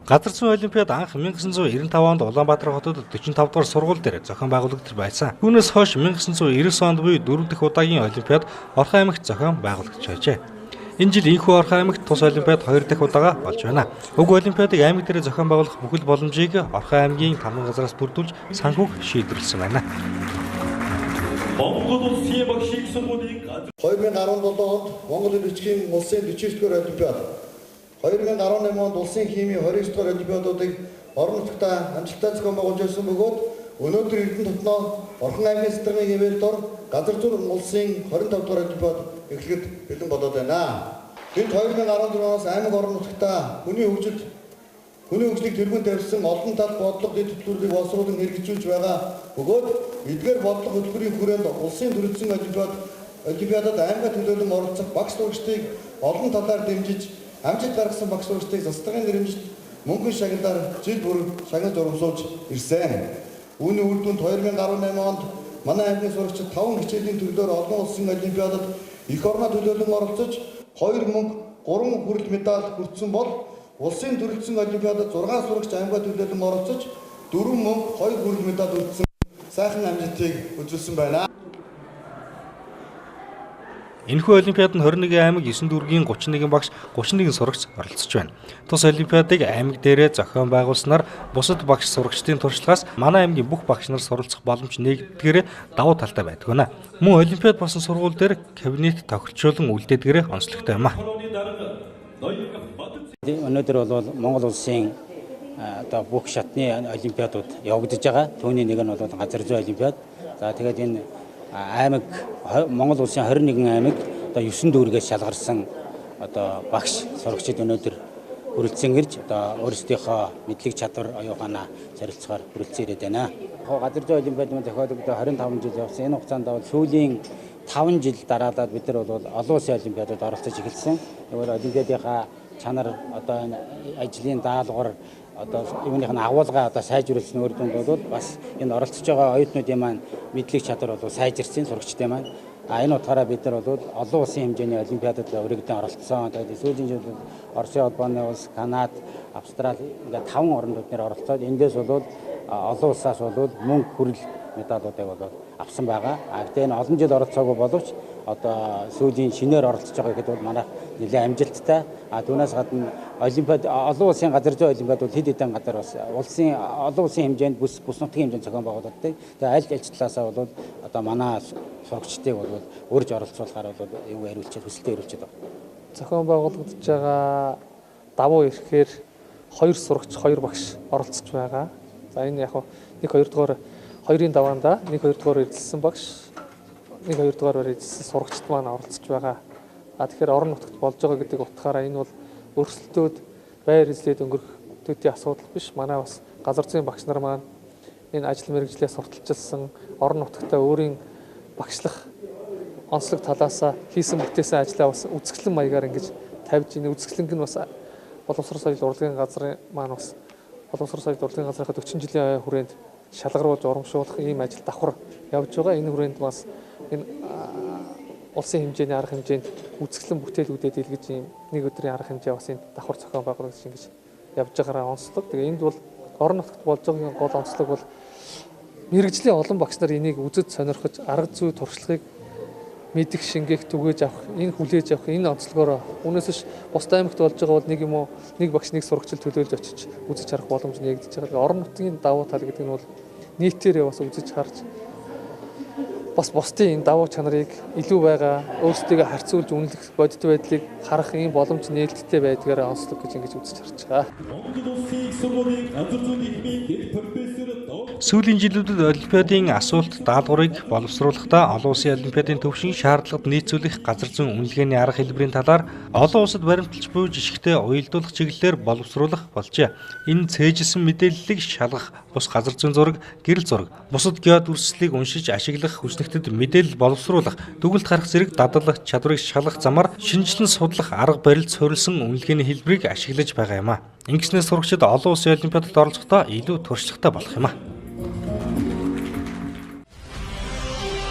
Газар зүйн олимпиад анх 1995 онд Улаанбаатар хотод 45 дугаар сургууль дээр зохион байгуулагдаж байсан. Түүнээс хойш 1990 онд буюу 4 дахь удаагийн олимпиад Орхон аймагт зохион байгуулагдаж байжээ. Энэ жил энэхүү Орхон аймагт тус олимпиад 2 дахь удаага болж байна. Уг олимпиадыг аймаг дээр зохион байгуулах бүхэл боломжийг Орхон аймгийн тамга газраас бүрдүүлж санхүүг шийдвэрлсэн байна. Монгол улсын багшийн сургуулийн 2017 онд Монгол Элчгийн улсын 49-р олимпиад, 2018 онд улсын химийн 29-р олимпиадуудыг орон нутгад амжилттай зохион байгуулж байсан бөгөөд өнөөдөр Эрдэнэ тутноо Орхон аймгийн Сэтгэрмийн хэмээл дор газар зүйн улсын 25-р олимпиад эхлэхэд бэлэн болоод байна. Энд 2014 оноос аймаг орон нутгад хүний хөгжлийг тэргүүн тавьсан олон тал бодлого дэд хөтөлбөрийг боловсруулан хэрэгжүүлж байгаа бөгөөд эдгээр бодлого хөтөлбөрийн хүрээнд улсын төрөлсөн олимпиадад аймаг төлөөлөн оролцох багш сурагчдыг олон талаар дэмжиж амжилт гаргасан багш сурагчдыг засгийн нэрэмжит мөнгөн шагналаар жил бүр шагнал урамшуулж ирсэн. Үүний үр дүнд 2018 онд манай аймгийн сурагчид 5 хичээлийн төрлөөр олон улсын олимпиадад эх орноо төлөөлөн оролцож 2 мөнгө, 3 хүрэл медаль хүртсэн бол улсын төрөлсөн олимпиадад 6 сурагч аймгаа төлөөлөн оролцож 4 мөнгө, 2 хүрэл медаль хүртсэн сайхан амжилтыг үзүүлсэн байна. Энэхүү олимпиадад 21 аймаг 9 дүүргийн 31 багш 31 сурагч оролцож байна. Тус олимпиадыг аймаг дээрээ зохион байгуулснаар бусад багш сурагчдын туршлагаас манай аймгийн бүх багш нар суралцах боломж нэгддгээр давуу талтай байдаг байна. Мөн олимпиад болсон сургууль дээр кабинет тохирчуулан үлдээдгээр онцлогтой юм а. Өнөөдөр бол Монгол улсын одоо бүх шатны олимпиадууд явагдаж байгаа. Түүний нэг нь бол газар зүйн олимпиад. За тэгээд энэ аймаг Монгол улсын 21 аймаг одоо 9 дүүргээс шалгарсан одоо багш сурагчид өнөөдөр хүрэлцэн ирж одоо өөрсдийнхөө мэдлэг чадвар оюуханаа зарилцахаар хүрэлцэн ирээд байна. Газар зүйн олимпиад зохиолдогдоо 25 жил явсан. Энэ хугацаанд бол сүүлийн 5 жил дараалаад бид нар бол олон улсын олимпиадад оролцож эхэлсэн. Тэгвэл олимпиадынхаа чанар одоо энэ ажлын даалгавар одоо юуных нь агуулга одоо сайжруулсан үр дүнд бол бас энэ оролцож байгаа оюутнуудын маань мэдлэг чадвар бол сайжирсан сурагчдын маань. Энэ утгаараа бид нар бол олон улсын хэмжээний олимпиадад өргөдөн оролцсон. Тэгээд сүүлийн жил Оросын холбооны улс, Канада, Австрали ингээд 5 орнууд нэр оролцоод эндээс бол олон улсаас бол мөнгө хүрэл медалуудыг бол авсан байгаа. Гэхдээ энэ олон жил оролцоогүй боловч одоо сүүлийн шинээр оролцож байгаа гэхэд бол манайх нэлээд амжилттай. Түүнээс гадна олимпиад олон улсын газар зүйн олимпиад бол хэд хэдэн гадар бас олон улсын хэмжээнд бүс нутгийн хэмжээнд зохион байгуулагддаг. Тэгээ аль талаасаа бол одоо манай сурагчдыг бол урьж оролцуулахаар бол юу хариулчихэд хүсэлтэд хариулчихэд байна. Зохион байгуулагдаж байгаа давуу ирэхээр 2 сурагч, 2 багш оролцож байгаа. За энэ яг нэг 2 дугаар 2-ын даваанда нэг 2 дугаар эзэлсэн багш, нэг 2 дугаар эзэлсэн сурагчд маань оролцож байгаа. Тэгэхээр орон нутагт болж байгаа гэдэг утгаараа энэ бол өрсөлдөөд байр эзлээд өнгөрөх төдий асуудал биш. Манай бас газар зүйн багш нар маань энэ ажил мэргэжлээ сурталчилсан орон нутагтаа өөрийн багшлах онцлог талаасаа хийсэн бүтээсэн ажлаа бас үзэсгэлэн маягаар ингэж тавьж энэ үзэсгэлэнг нь бас боловсрол соёл урлагийн газрын маань бас боловсрол соёл урлагийн газрынхаа 40 жилийн хүрээнд шалгаруулж урамшуулах ийм ажил давхар явж байгаа. Энэ хүрээнд бас энэ улсын хэмжээний арга хэмжээнд үзэсгэлэн бүтээлүүдэд илгэж ийм нэг өдрийн арга хэмжээ бас энэ давхар зохион байгуулагдаж ингэж явж байгаараа онцлог. Тэгээ энд бол орон нутагт болж байгаа гол онцлог бол мэргэжлийн олон багш нар энийг үзэж сонирхож арга зүй туршлагыг мэдих, шингээх, түгээж авах, энэ хүлээж авах, энэ онцлогоор үнээс ш бус аймагт болж байгаа бол нэг юм уу нэг багш нэг сурагчил төлөөлж очиж үзэж харах боломж нэгдэж байгаа. Орон нутгийн давуу тал гэдэг нь бол нийтээрээ бас үзэж харж бас бусдын энэ давуу чанарыг илүү байгаа өөрсдөө харьцуулж үнэлэх бодит байдлыг харах ийм боломж нээлттэй байдгаараа онцлог гэж ингэж үзэж харж байгаа. Монгол улсын сургуулийн газар зүйн нийгмийн гэр профессор Сүүлийн жилүүдэд олимпиадын асуулт даалгаврыг боловсруулахдаа олон улсын олимпиадын төвшин шаардлагад нийцүүлэх газар зүйн үнэлгээний арга хэлбэрийн талаар олон улсад баримталж буй жишгтээ уялдуулах чиглэлээр боловсруулах болжээ. Энэ цээжилсэн мэдээллийг шалгах, бус газар зүйн зураг, гэрэл зураг, бусад геод үрсэлийг уншиж ашиглах хүснэгтэд мэдээлэл боловсруулах, дүгнэлт гарах зэрэг дадлах чадварыг шалгах замаар шинжилэн судлах арга барилд суурилсан үнэлгээний хэлбэрийг ашиглаж байгаа юм а. Ингэснээр сурагчид олон улсын олимпиадад оролцохдоо илүү туршлагатай болох юм а.